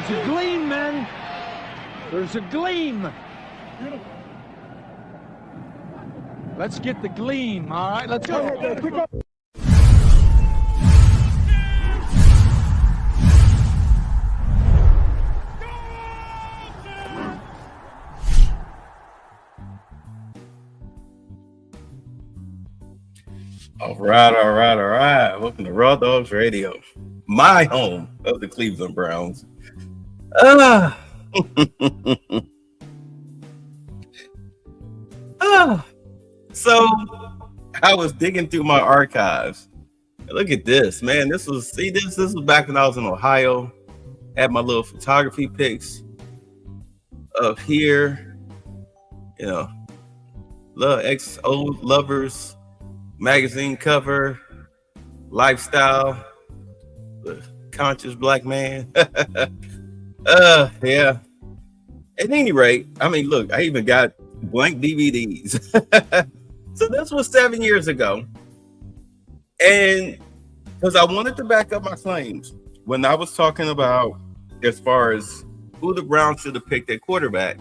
There's a gleam, man. There's a gleam. Let's get the gleam, all right? Let's go. All right. Welcome to Raw Dogs Radio, my home of the Cleveland Browns. So I was digging through my archives. Look at this, man. This was back when I was in Ohio. Had my little photography pics up here. You know, old lovers magazine cover, lifestyle, the conscious black man. Yeah. At any rate, I mean, look, I even got blank DVDs. So this was 7 years ago. And because I wanted to back up my claims when I was talking about as far as who the Browns should have picked at quarterback,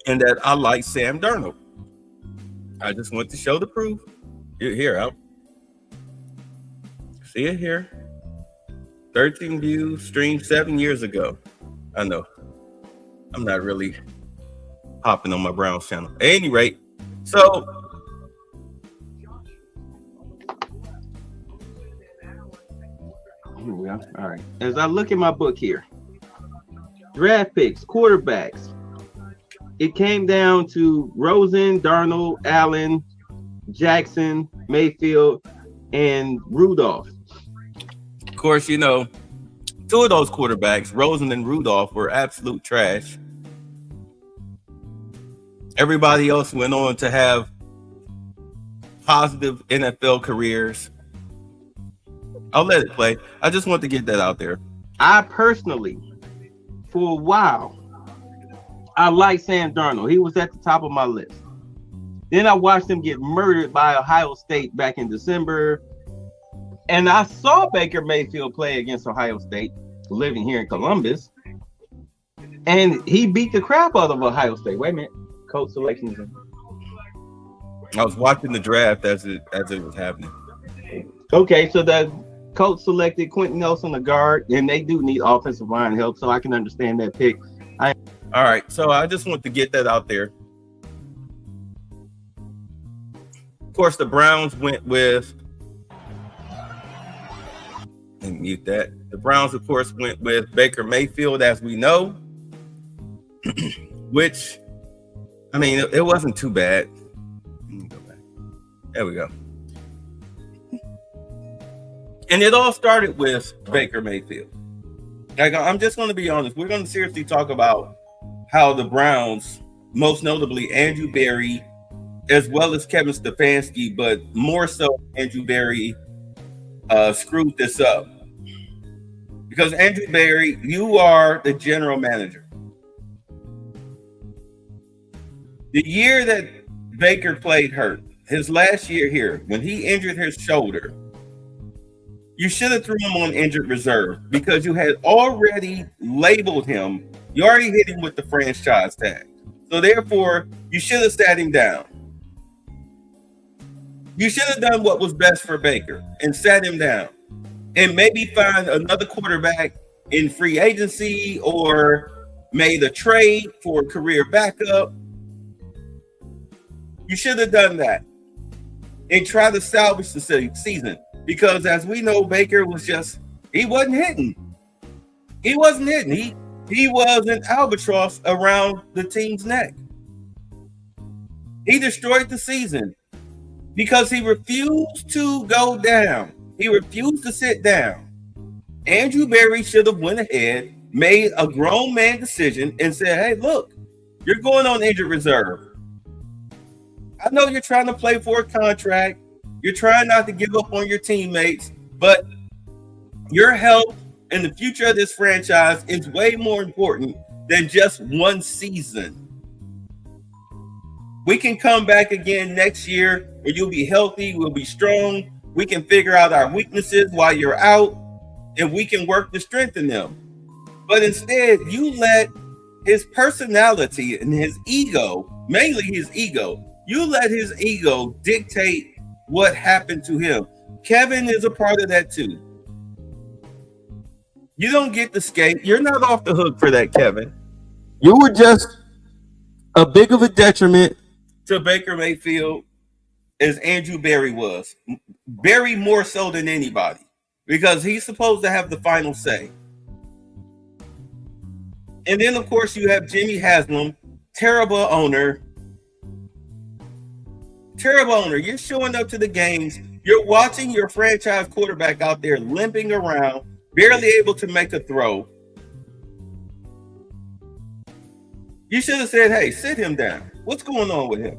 and that I like Sam Darnold. I just want to show the proof. Here, see it here. 13 views, streamed 7 years ago. I know. I'm not really hopping on my Browns channel. At any rate, so here we go. All right. As I look at my book here, draft picks, quarterbacks, it came down to Rosen, Darnold, Allen, Jackson, Mayfield, and Rudolph. Of course, you know, two of those quarterbacks, Rosen and Rudolph, were absolute trash. Everybody else went on to have positive NFL careers. I'll let it play. I just want to get that out there. I personally, for a while, I liked Sam Darnold. He was at the top of my list. Then I watched him get murdered by Ohio State back in December. And I saw Baker Mayfield play against Ohio State, living here in Columbus. And he beat the crap out of Ohio State. Wait a minute. Coach selections. I was watching the draft as it was happening. Okay, so the coach selected Quentin Nelson, the guard, and they do need offensive line help, so I can understand that pick. All right, so I just want to get that out there. Of course, the Browns went with, and mute that. The Browns, of course, went with Baker Mayfield, as we know, which, I mean, it wasn't too bad. Let me go back. There we go. And it all started with Baker Mayfield. Like, I'm just going to be honest. We're going to seriously talk about how the Browns, most notably Andrew Berry, as well as Kevin Stefanski, but more so Andrew Berry, screwed this up. Because Andrew Berry, you are the general manager. The year that Baker played hurt, his last year here, when he injured his shoulder, you should have threw him on injured reserve because you had already labeled him. You already hit him with the franchise tag. So therefore, you should have sat him down. You should have done what was best for Baker and sat him down and maybe find another quarterback in free agency or made a trade for a career backup. You should have done that and try to salvage the season because as we know, Baker was he wasn't hitting. He wasn't hitting. He was an albatross around the team's neck. He destroyed the season because he refused to go down. He refused to sit down. Andrew Berry should have went ahead, made a grown man decision and said, hey, look, you're going on injured reserve. I know you're trying to play for a contract. You're trying not to give up on your teammates, but your health and the future of this franchise is way more important than just one season. We can come back again next year where you'll be healthy, we'll be strong. We can figure out our weaknesses while you're out, and we can work to strengthen them. But instead, you let his personality and his ego, mainly his ego, you let his ego dictate what happened to him. Kevin is a part of that too. You don't get to skate. You're not off the hook for that, Kevin. You were just a big of a detriment to Baker Mayfield as Andrew Berry was. Berry more so than anybody because he's supposed to have the final say. And then, of course, you have Jimmy Haslam, terrible owner. Terrible owner. You're showing up to the games. You're watching your franchise quarterback out there limping around, barely able to make a throw. You should have said, hey, sit him down. What's going on with him?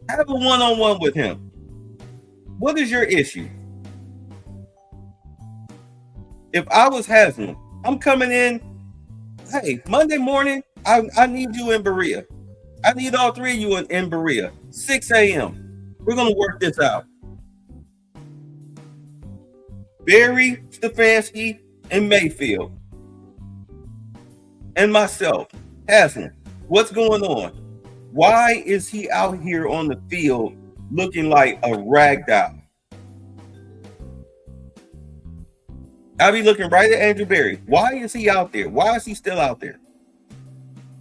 Have a one-on-one with him. What is your issue? If I was Haslam, I'm coming in, hey, Monday morning, I need you in Berea. I need all three of you in Berea. 6 a.m. We're going to work this out. Berry, Stefanski, and Mayfield. And myself, Haslam. What's going on? Why is he out here on the field looking like a rag doll? I'll be looking right at Andrew Berry. Why is he out there? Why is he still out there?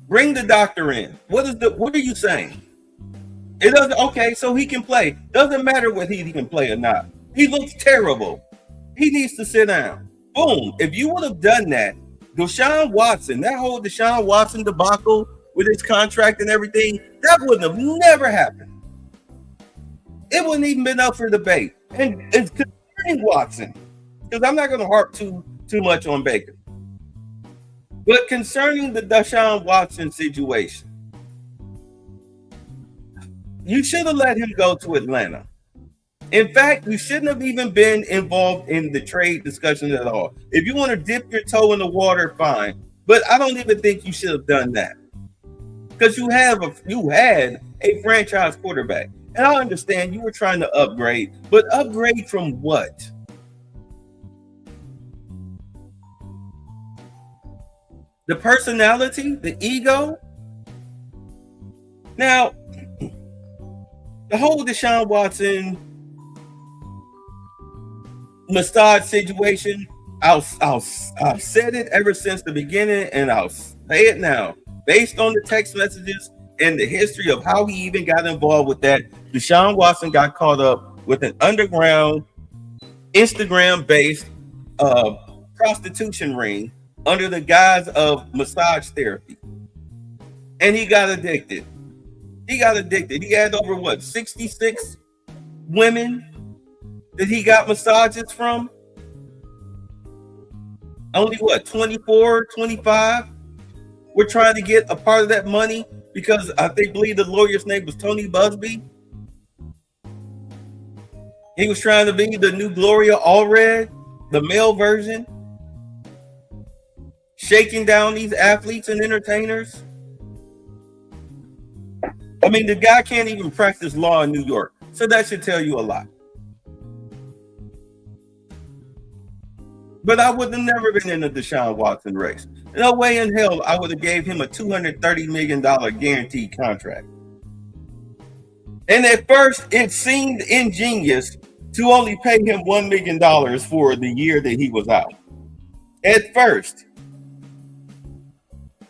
Bring the doctor in. What are you saying? It doesn't, okay, so he can play. Doesn't matter whether he can play or not. He looks terrible. He needs to sit down. Boom. If you would have done that, Deshaun Watson, that whole Deshaun Watson debacle with his contract and everything, that wouldn't have never happened. It wouldn't even been up for debate. And it's concerning Watson, because I'm not going to harp too much on Baker. But concerning the Deshaun Watson situation, you should have let him go to Atlanta. In fact, you shouldn't have even been involved in the trade discussion at all. If you want to dip your toe in the water, fine. But I don't even think you should have done that. Because you had a franchise quarterback. And I understand you were trying to upgrade, but upgrade from what? The personality, the ego. Now, the whole Deshaun Watson massage situation, I've said it ever since the beginning, and I'll say it now. Based on the text messages and the history of how he even got involved with that, Deshaun Watson got caught up with an underground, Instagram-based prostitution ring under the guise of massage therapy. And he got addicted. He had over 66 women that he got massages from. Only 24, 25 were trying to get a part of that money because I believe the lawyer's name was Tony Busby. He was trying to be the new Gloria Allred, the male version, shaking down these athletes and entertainers. I mean, the guy can't even practice law in New York, so that should tell you a lot. But I would have never been in the Deshaun Watson race. No way in hell I would have gave him a $230 million guaranteed contract. And at first, it seemed ingenious to only pay him $1 million for the year that he was out. At first.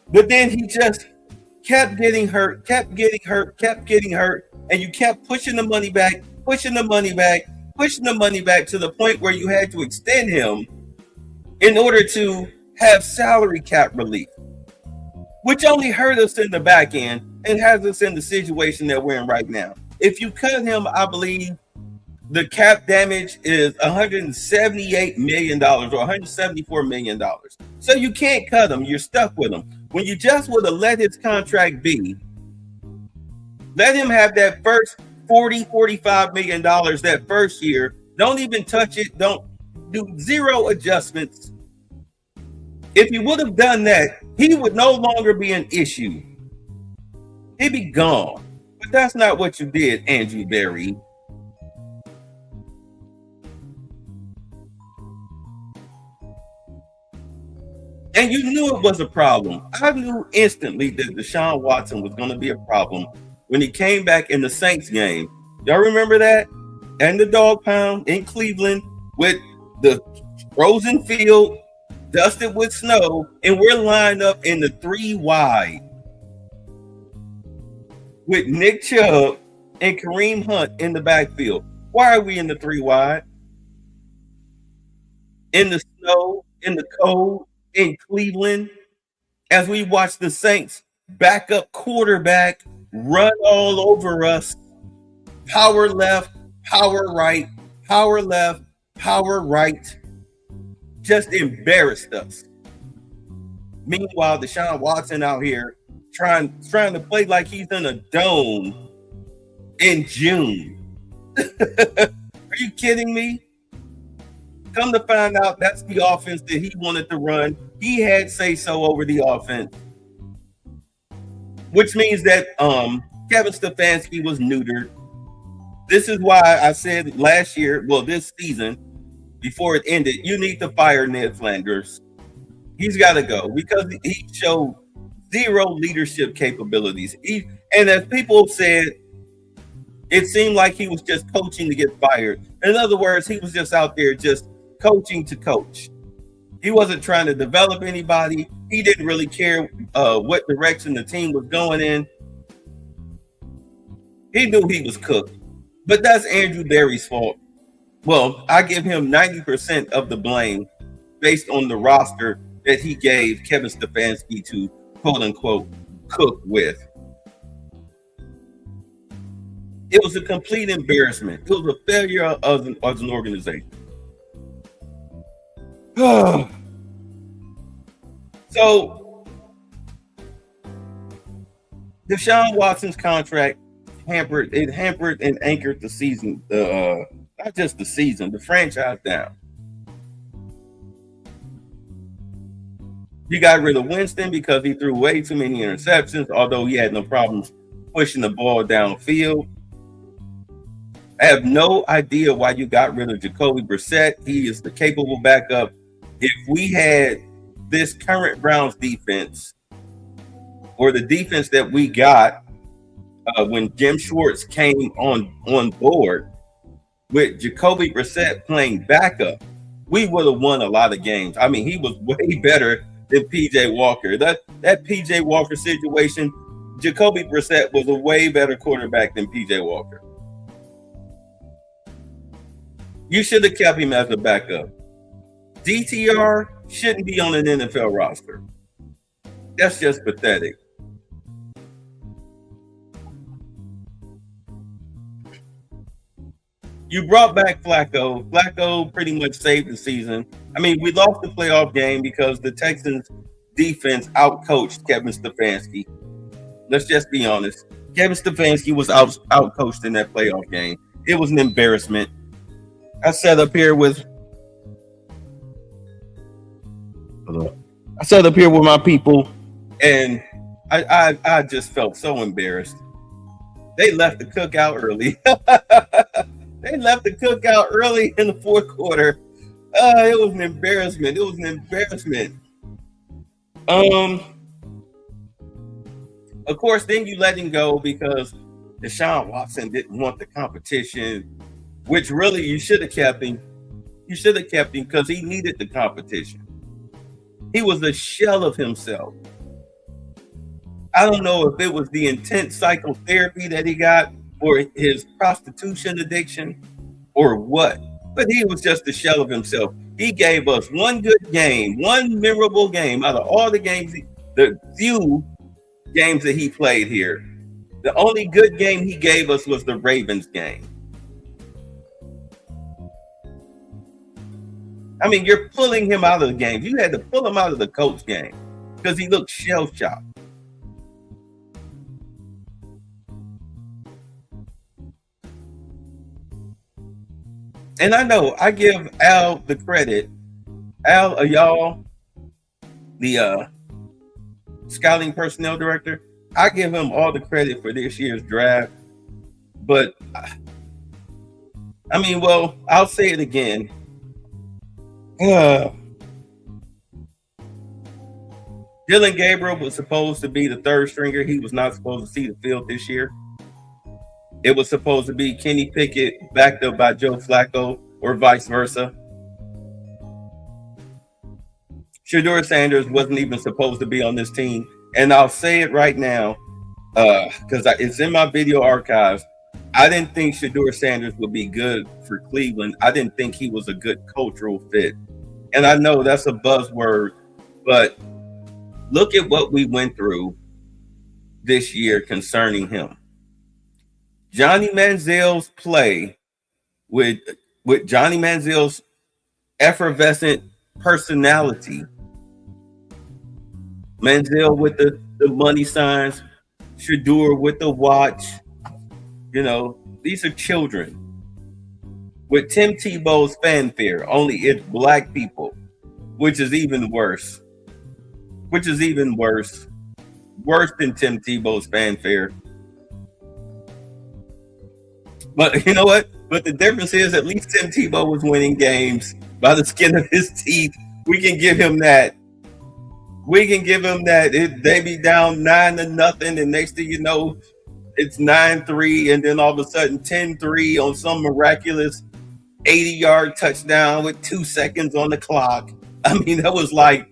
But then he just kept getting hurt, and you kept pushing the money back to the point where you had to extend him in order to have salary cap relief, which only hurt us in the back end and has us in the situation that we're in right now. If you cut him, I believe the cap damage is $178 million or $174 million. So you can't cut him. You're stuck with him. When you just would have let his contract be, let him have that first $45 million that first year. Don't even touch it. Don't do zero adjustments. If you would have done that, he would no longer be an issue. He'd be gone. But that's not what you did, Andrew Berry. And you knew it was a problem. I knew instantly that Deshaun Watson was going to be a problem when he came back in the Saints game. Y'all remember that? And the dog pound in Cleveland with the frozen field, dusted with snow, and we're lined up in the 3 wide with Nick Chubb and Kareem Hunt in the backfield. Why are we in the 3 wide? In the snow, in the cold, in Cleveland, as we watch the Saints backup quarterback run all over us. Power left, power right, power left, power right. Just embarrassed us. Meanwhile, Deshaun Watson out here trying to play like he's in a dome in June. Are you kidding me? Come to find out, that's the offense that he wanted to run. He had say-so over the offense, which means that Kevin Stefanski was neutered. This is why I said last year, well, this season, before it ended, you need to fire Ned Flanders. He's got to go because he showed zero leadership capabilities. And as people said, it seemed like he was just coaching to get fired. In other words, he was just out there just coaching to coach. He wasn't trying to develop anybody. He didn't really care what direction the team was going in. He knew he was cooked. But that's Andrew Berry's fault. Well, I give him 90% of the blame based on the roster that he gave Kevin Stefanski to, quote unquote, cook with. It was a complete embarrassment. It was a failure as an organization. So, Deshaun Watson's contract hampered and anchored the season, not just the season, the franchise down. You got rid of Winston because he threw way too many interceptions, although he had no problems pushing the ball downfield. I have no idea why you got rid of Jacoby Brissett. He is the capable backup. If we had this current Browns defense, or the defense that we got when Jim Schwartz came on board with Jacoby Brissett playing backup, we would have won a lot of games. I mean, he was way better than PJ Walker. That PJ Walker situation, Jacoby Brissett was a way better quarterback than PJ Walker. You should have kept him as a backup. DTR shouldn't be on an NFL roster. That's just pathetic. You brought back Flacco. Flacco pretty much saved the season. I mean, we lost the playoff game because the Texans defense outcoached Kevin Stefanski. Let's just be honest. Kevin Stefanski was outcoached in that playoff game. It was an embarrassment. I sat up here with my people, and I just felt so embarrassed. They left the cookout early. They left the cookout early in the fourth quarter. It was an embarrassment. Of course, then you let him go because Deshaun Watson didn't want the competition, which really you should have kept him. You should have kept him because he needed the competition. He was a shell of himself. I don't know if it was the intense psychotherapy that he got or his prostitution addiction or what, but he was just a shell of himself. He gave us one good game, one memorable game out of all the games, the few games that he played here. The only good game he gave us was the Ravens game. I mean, you're pulling him out of the game. You had to pull him out of the Colts game because he looked shell-shocked. And I know I give Al the credit. Al, y'all, the scouting personnel director, I give him all the credit for this year's draft. But, I mean, well, I'll say it again. Dylan Gabriel was supposed to be the third stringer. He was not supposed to see the field this year. It was supposed to be Kenny Pickett backed up by Joe Flacco or vice versa. Shedeur Sanders wasn't even supposed to be on this team. And I'll say it right now, because it's in my video archives. I didn't think Shedeur Sanders would be good for Cleveland. I didn't think he was a good cultural fit. And I know that's a buzzword, but look at what we went through this year concerning him. Johnny Manziel's play with Johnny Manziel's effervescent personality. Manziel with the money signs, Shedeur with the watch. You know, these are children. With Tim Tebow's fanfare, only it's black people, which is even worse. Worse than Tim Tebow's fanfare. But you know what? But the difference is at least Tim Tebow was winning games by the skin of his teeth. We can give him that. They be down 9-0, and next thing you know, it's 9-3, and then all of a sudden 10-3 on some miraculous 80-yard touchdown with 2 seconds on the clock. I mean, it was like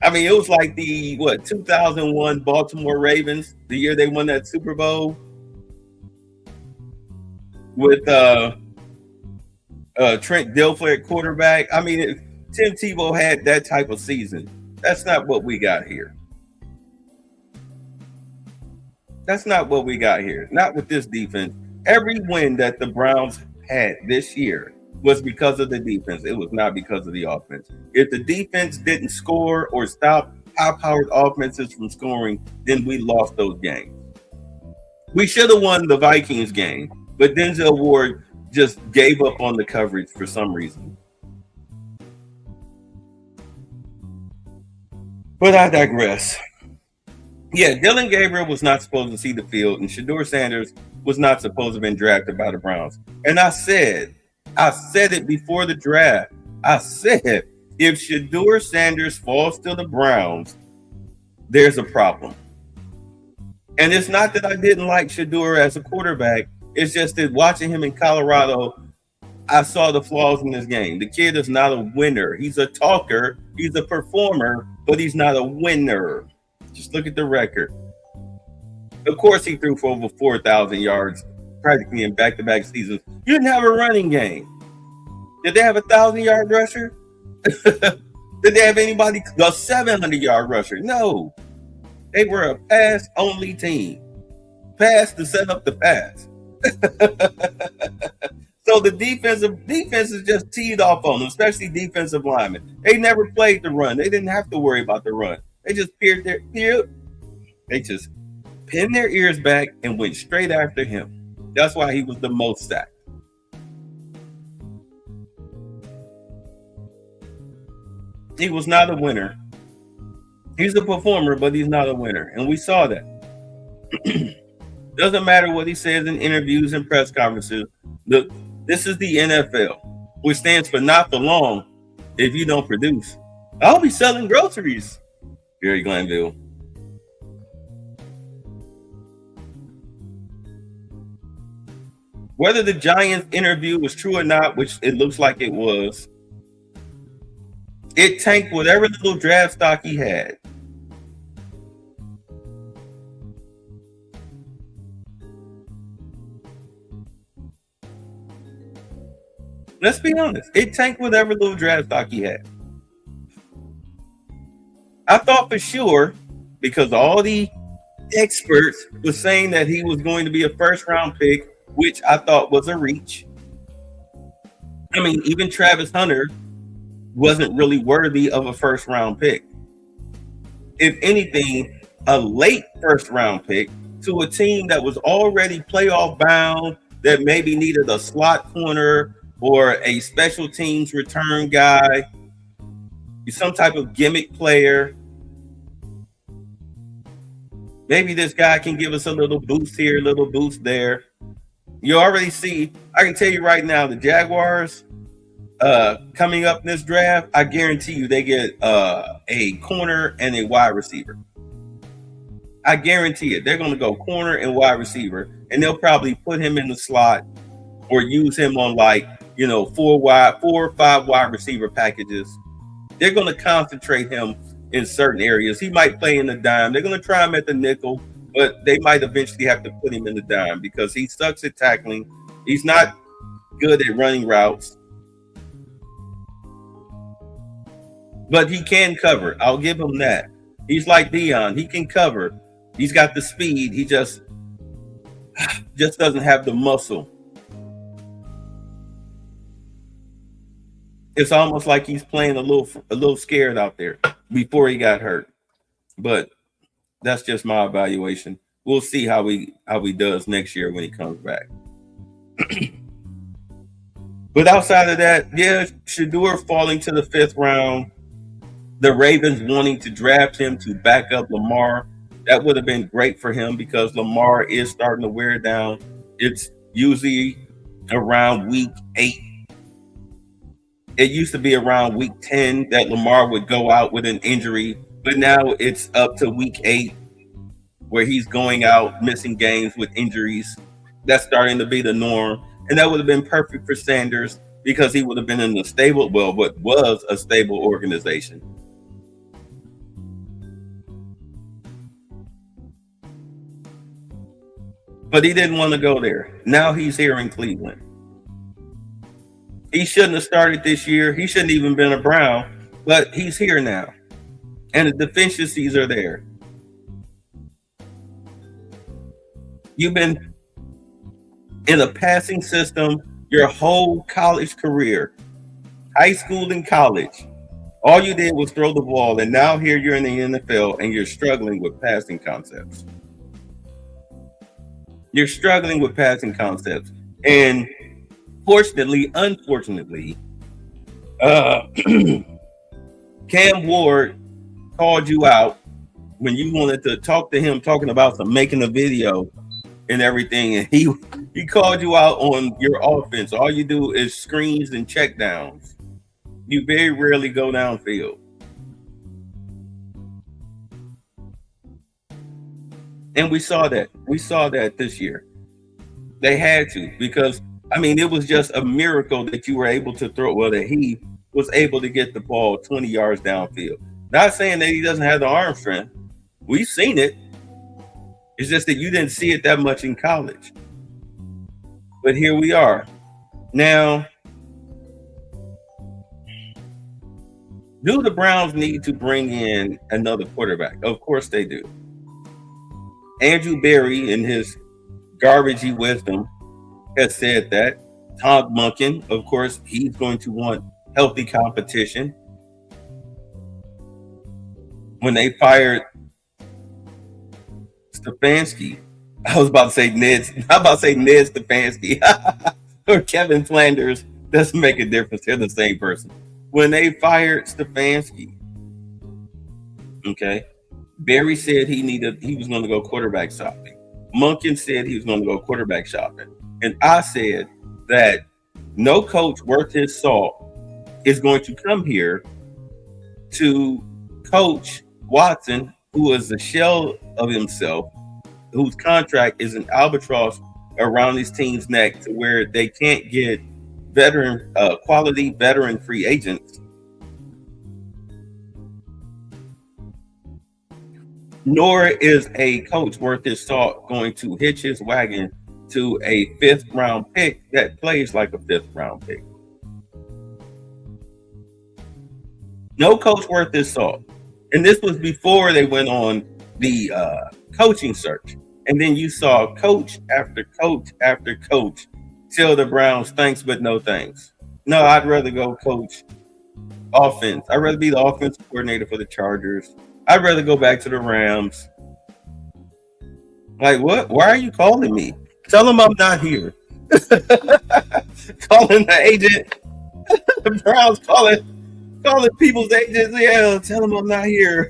the 2001 Baltimore Ravens, the year they won that Super Bowl with Trent Dilfer at quarterback. I mean, Tim Tebow had that type of season. That's not what we got here. Not with this defense. Every win that the Browns had this year was because of the defense. It was not because of the offense. If the defense didn't score or stop high-powered offenses from scoring, then we lost those games. We should have won the Vikings game, but Denzel Ward just gave up on the coverage for some reason. But I digress. Yeah, Dylan Gabriel was not supposed to see the field, and Shedeur Sanders was not supposed to have been drafted by the Browns. And I said it before the draft. I said, if Shedeur Sanders falls to the Browns, there's a problem. And it's not that I didn't like Shedeur as a quarterback. It's just that watching him in Colorado, I saw the flaws in his game. The kid is not a winner. He's a talker. He's a performer, but he's not a winner. Just look at the record. Of course, he threw for over 4,000 yards practically in back-to-back seasons. You didn't have a running game. Did they have a 1,000-yard rusher? Did they have anybody, a 700-yard rusher? No. They were a pass-only team. Pass to set up the pass. So the defense is just teed off on them, especially defensive linemen. They never played the run. They didn't have to worry about the run. They just pinned their ears back and went straight after him. That's why he was the most sacked. He was not a winner. He's a performer, but he's not a winner. And we saw that. Doesn't matter what he says in interviews and press conferences. Look, this is the NFL, which stands for not for long if you don't produce. I'll be selling groceries. Jerry Glanville. Whether the Giants interview was true or not, which it looks like it was, it tanked whatever little draft stock he had. Let's be honest. It tanked whatever little draft stock he had. I thought for sure, because all the experts were saying that he was going to be a first-round pick, which I thought was a reach. I mean, even Travis Hunter wasn't really worthy of a first-round pick. If anything, a late first-round pick to a team that was already playoff bound, that maybe needed a slot corner or a special teams return guy, some type of gimmick player. Maybe this guy can give us a little boost here, a little boost there. You already see, I can tell you right now, the Jaguars, coming up in this draft, I guarantee you they get a corner and a wide receiver. I guarantee it. They're going to go corner and wide receiver, and they'll probably put him in the slot or use him on 4 or 5 wide receiver packages. They're going to concentrate him in certain areas. He might play in the dime. They're going to try him at the nickel, but they might eventually have to put him in the dime because he sucks at tackling. He's not good at running routes, but he can cover. I'll give him that. He's like Dion. He can cover. He's got the speed. He just doesn't have the muscle. It's almost like he's playing a little scared out there before he got hurt. But that's just my evaluation. We'll see how he does next year when he comes back. But outside of that, yeah, Shedeur falling to the 5th round. The Ravens wanting to draft him to back up Lamar. That would have been great for him because Lamar is starting to wear down. It's usually around week 8. It used to be around week 10 that Lamar would go out with an injury, but now it's up to week 8 where he's going out missing games with injuries. That's starting to be the norm. And that would have been perfect for Sanders because he would have been in a stable, what was a stable organization. But he didn't want to go there. Now he's here in Cleveland. He shouldn't have started this year. He shouldn't even been a Brown, but he's here now. And the deficiencies are there. You've been in a passing system your whole college career, high school and college. All you did was throw the ball, and now here you're in the NFL and you're struggling with passing concepts. You're struggling with passing concepts. And unfortunately, Cam Ward called you out when you wanted to talk to him, talking about making a video and everything. And he called you out on your offense. All you do is screens and check downs. You very rarely go downfield. And we saw that. We saw that this year. They had to, because it was just a miracle that you were able to throw, that he was able to get the ball 20 yards downfield. Not saying that he doesn't have the arm strength. We've seen it. It's just that you didn't see it that much in college. But here we are. Now, do the Browns need to bring in another quarterback? Of course they do. Andrew Berry, in his garbagey wisdom, has said that. Todd Monken, of course, he's going to want healthy competition. When they fired Stefanski, I was about to say Ned Stefanski or Kevin Flanders. Doesn't make a difference. They're the same person. When they fired Stefanski, okay, Berry said he was going to go quarterback shopping. Monken said he was going to go quarterback shopping. And I said that no coach worth his salt is going to come here to coach Watson, who is a shell of himself, whose contract is an albatross around his team's neck to where they can't get quality veteran free agents. Nor is a coach worth his salt going to hitch his wagon to a 5th round pick that plays like a 5th round pick. No coach worth his salt. And this was before they went on the coaching search. And then you saw coach after coach after coach tell the Browns thanks but no thanks. No, I'd rather go coach offense. I'd rather be the offensive coordinator for the Chargers. I'd rather go back to the Rams. Like, what? Why are you calling me? Tell them I'm not here. Calling the agent. The Browns calling people's agents. Yeah, tell them I'm not here.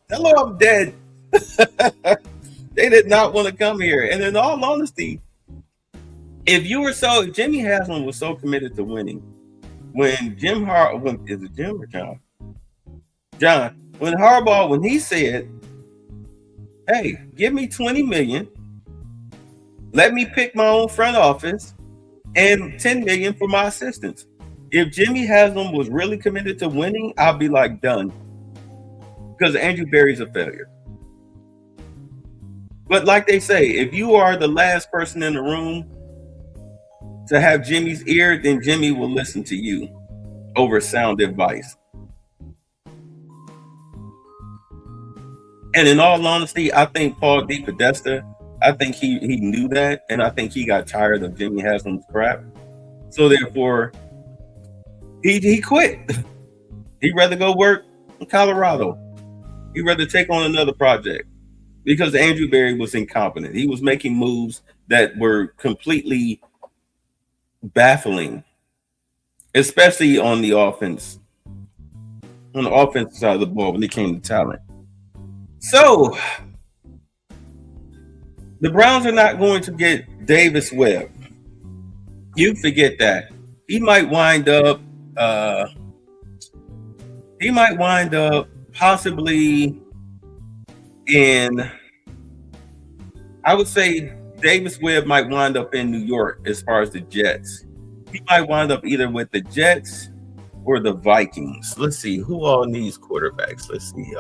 Tell them I'm dead. They did not want to come here. And in all honesty, If Jimmy Haslam was so committed to winning, when is it Jim or John? John, when Harbaugh, when he said, hey, give me 20 million, let me pick my own front office, and 10 million for my assistants. If Jimmy Haslam was really committed to winning, I'd be like, done. Because Andrew Berry's a failure. But like they say, if you are the last person in the room to have Jimmy's ear, then Jimmy will listen to you over sound advice. And in all honesty, I think Paul DePodesta, I think he knew that, and I think he got tired of Jimmy Haslam's crap. So therefore, he quit. He'd rather go work in Colorado. He'd rather take on another project because Andrew Berry was incompetent. He was making moves that were completely baffling, especially on the offense. On the offensive side of the ball when it came to talent. So the Browns are not going to get Davis Webb. You forget that. He might wind up possibly in, I would say Davis Webb might wind up in New York as far as the Jets. He might wind up either with the Jets or the Vikings. Let's see who all needs quarterbacks. Let's see.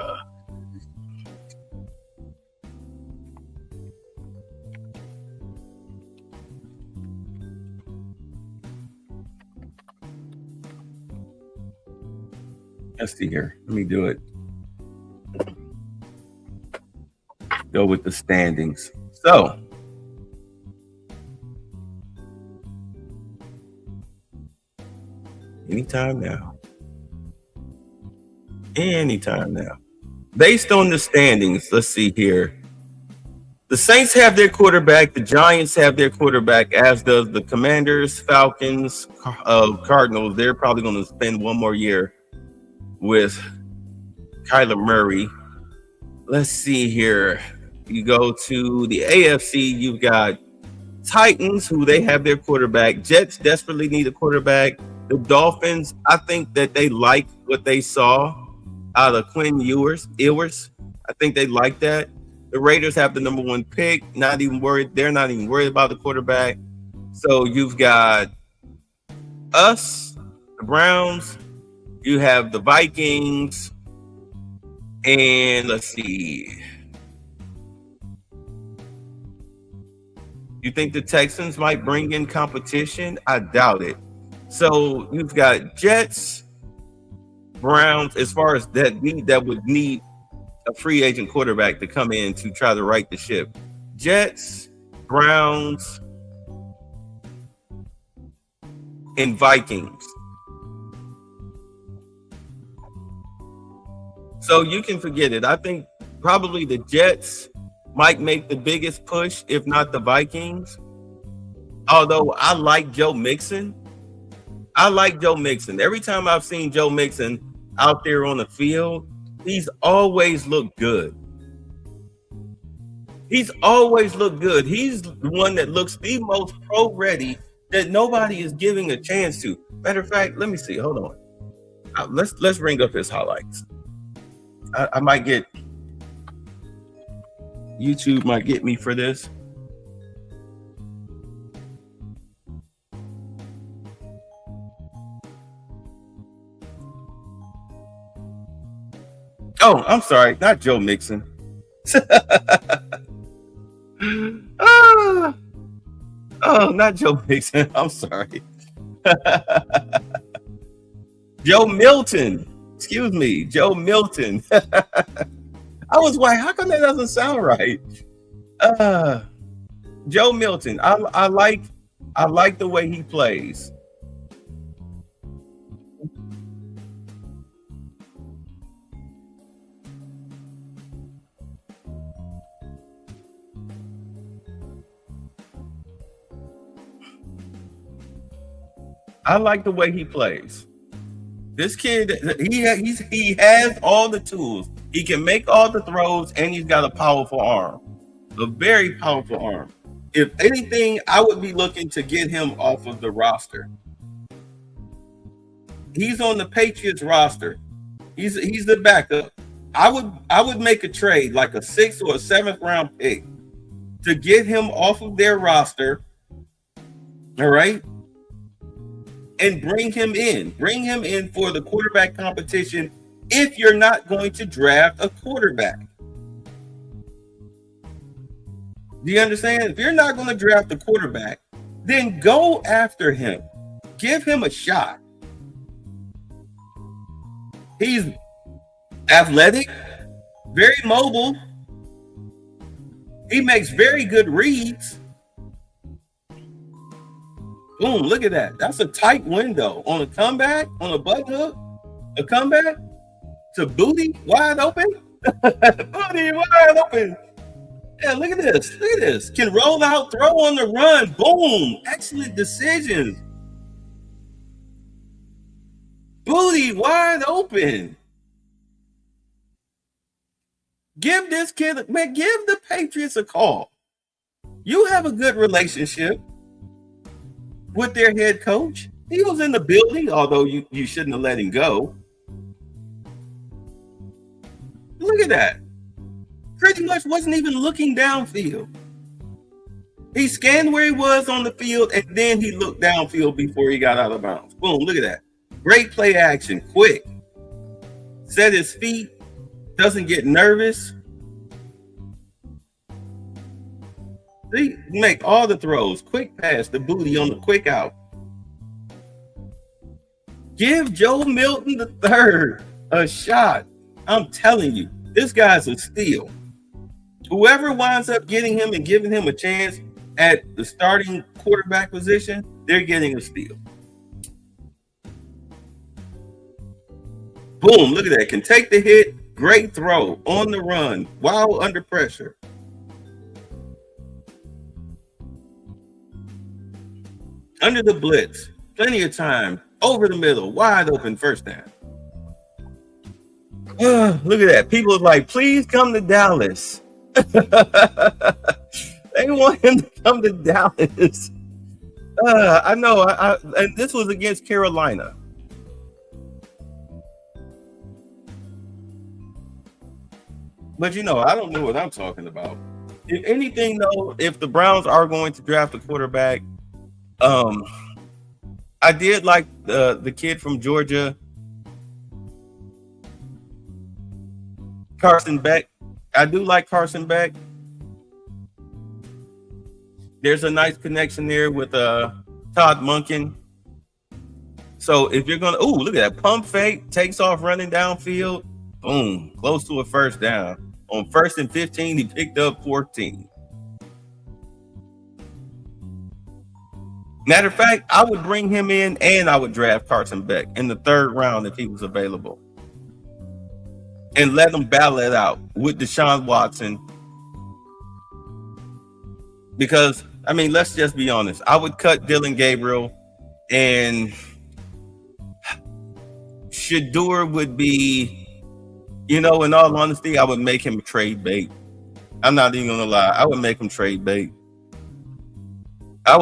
Let's see here. Let me do it. Go with the standings. So, anytime now. Anytime now. Based on the standings, let's see here. The Saints have their quarterback. The Giants have their quarterback, as does the Commanders, Falcons, Cardinals. They're probably going to spend one more year with Kyler Murray. Let's see here. You go to the AFC, you've got Titans, who they have their quarterback. Jets desperately need a quarterback. The Dolphins, I think that they like what they saw out of Quinn Ewers. I think they like that. The Raiders have the number 1 pick. Not even worried. They're not even worried about the quarterback. So you've got us, the Browns. You have the Vikings, and let's see. You think the Texans might bring in competition? I doubt it. So you've got Jets, Browns, as far as that would need a free agent quarterback to come in to try to right the ship. Jets, Browns, and Vikings. So you can forget it. I think probably the Jets might make the biggest push, if not the Vikings. Although I like Joe Mixon. Every time I've seen Joe Mixon out there on the field, he's always looked good. He's the one that looks the most pro-ready that nobody is giving a chance to. Matter of fact, let me see. Hold on. Let's bring up his highlights. I might get YouTube might get me for this. Oh, I'm sorry, not Joe Mixon. Oh, not Joe Mixon. I'm sorry. Joe Milton. Excuse me, Joe Milton. I was like, how come that doesn't sound right? Joe Milton. I like the way he plays. I like the way he plays. This kid, he has all the tools. He can make all the throws, and he's got a powerful arm, a very powerful arm. If anything, I would be looking to get him off of the roster. He's on the Patriots roster. He's the backup. I would make a trade like a 6th or a 7th round pick to get him off of their roster. All right. And bring him in. Bring him in for the quarterback competition if you're not going to draft a quarterback. Do you understand? If you're not going to draft a quarterback, then go after him. Give him a shot. He's athletic, very mobile. He makes very good reads. Boom, look at that. That's a tight window. On a comeback, on a butt hook, a comeback to booty wide open. Booty wide open. Yeah, look at this. Look at this. Can roll out, throw on the run. Boom. Excellent decisions. Booty wide open. Give this kid, man, give the Patriots a call. You have a good relationship with their head coach. He was in the building, although you shouldn't have let him go. Look at that. Pretty much wasn't even looking downfield. He scanned where he was on the field, and then he looked downfield before he got out of bounds. Boom, look at that. Great play action, quick. Set his feet, doesn't get nervous. They make all the throws. Quick pass, the booty on the quick out. Give Joe Milton III a shot. I'm telling you, this guy's a steal. Whoever winds up getting him and giving him a chance at the starting quarterback position, they're getting a steal. Boom, look at that. Can take the hit. Great throw on the run while under pressure. Under the blitz. Plenty of time. Over the middle. Wide open first down. Look at that. People are like, please come to Dallas. They want him to come to Dallas. I know. And this was against Carolina. But you know, I don't know what I'm talking about. If anything, though, if the Browns are going to draft a quarterback, I did like the kid from Georgia, Carson Beck. I do like Carson Beck. There's a nice connection there with Todd Monken. So if you're gonna, look at that pump fake, takes off running downfield, boom, close to a first down. On 1st and 15, he picked up 14. Matter of fact, I would bring him in and I would draft Carson Beck in the 3rd round if he was available. And let him battle it out with Deshaun Watson. Because, I mean, let's just be honest. I would cut Dylan Gabriel and Shedeur would be, in all honesty, I would make him a trade bait. I'm not even going to lie. I would make him trade bait. I'm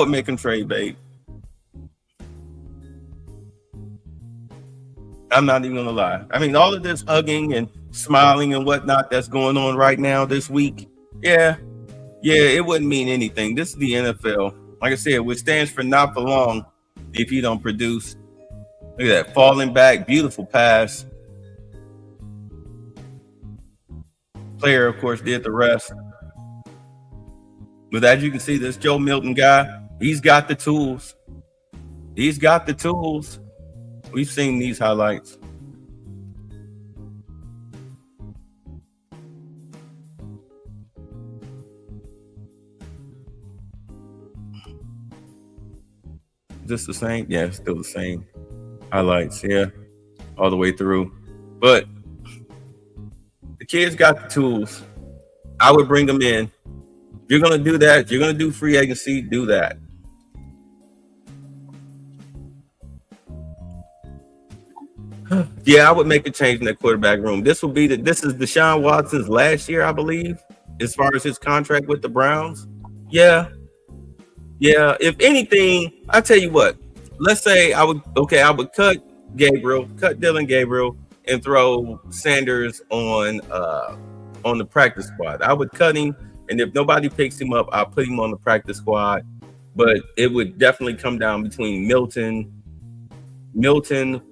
not even going to lie. I mean, all of this hugging and smiling and whatnot that's going on right now this week, yeah, it wouldn't mean anything. This is the NFL. Like I said, which stands for not for long if you don't produce. Look at that. Falling back. Beautiful pass. Player, of course, did the rest. But as you can see, this Joe Milton guy, he's got the tools. We've seen these highlights. Just the same? Yeah, still the same highlights. Yeah, all the way through. But the kid's got the tools. I would bring them in. If you're going to do that, if you're going to do free agency, do that. Yeah, I would make a change in that quarterback room. This is Deshaun Watson's last year, I believe, as far as his contract with the Browns. Yeah, Yeah, if anything, I tell you what. Let's say I would cut Dylan Gabriel, and throw Sanders on the practice squad. I would cut him, and if nobody picks him up, I'll put him on the practice squad. But it would definitely come down between Milton,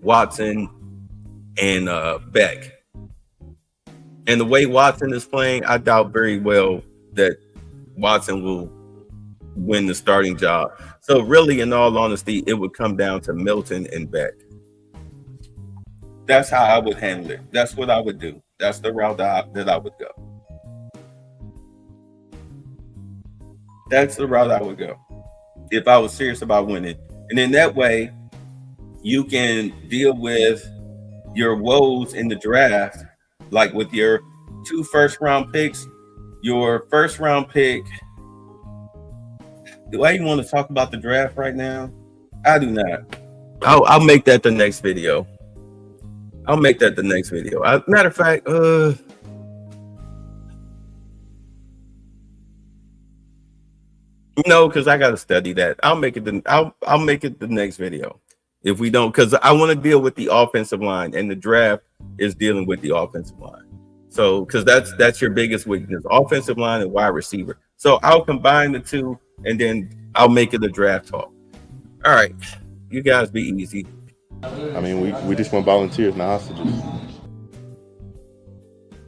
Watson, and Beck. And the way Watson is playing, I doubt very well that Watson will win the starting job. So really, in all honesty, it would come down to Milton and Beck. That's how I would handle it. That's what I would do. That's the route that I would go. That's the route I would go if I was serious about winning. And in that way, you can deal with your woes in the draft, like with your 2 first-round picks, your first-round pick. Do I even want to talk about the draft right now? I do not. I'll make that the next video. Matter of fact, no, because I gotta study that. I'll make it the next video. If we don't, because I want to deal with the offensive line, and the draft is dealing with the offensive line. So, because that's your biggest weakness, offensive line and wide receiver. So I'll combine the two, and then I'll make it a draft talk. All right, you guys be easy. I mean, we just want volunteers, not hostages.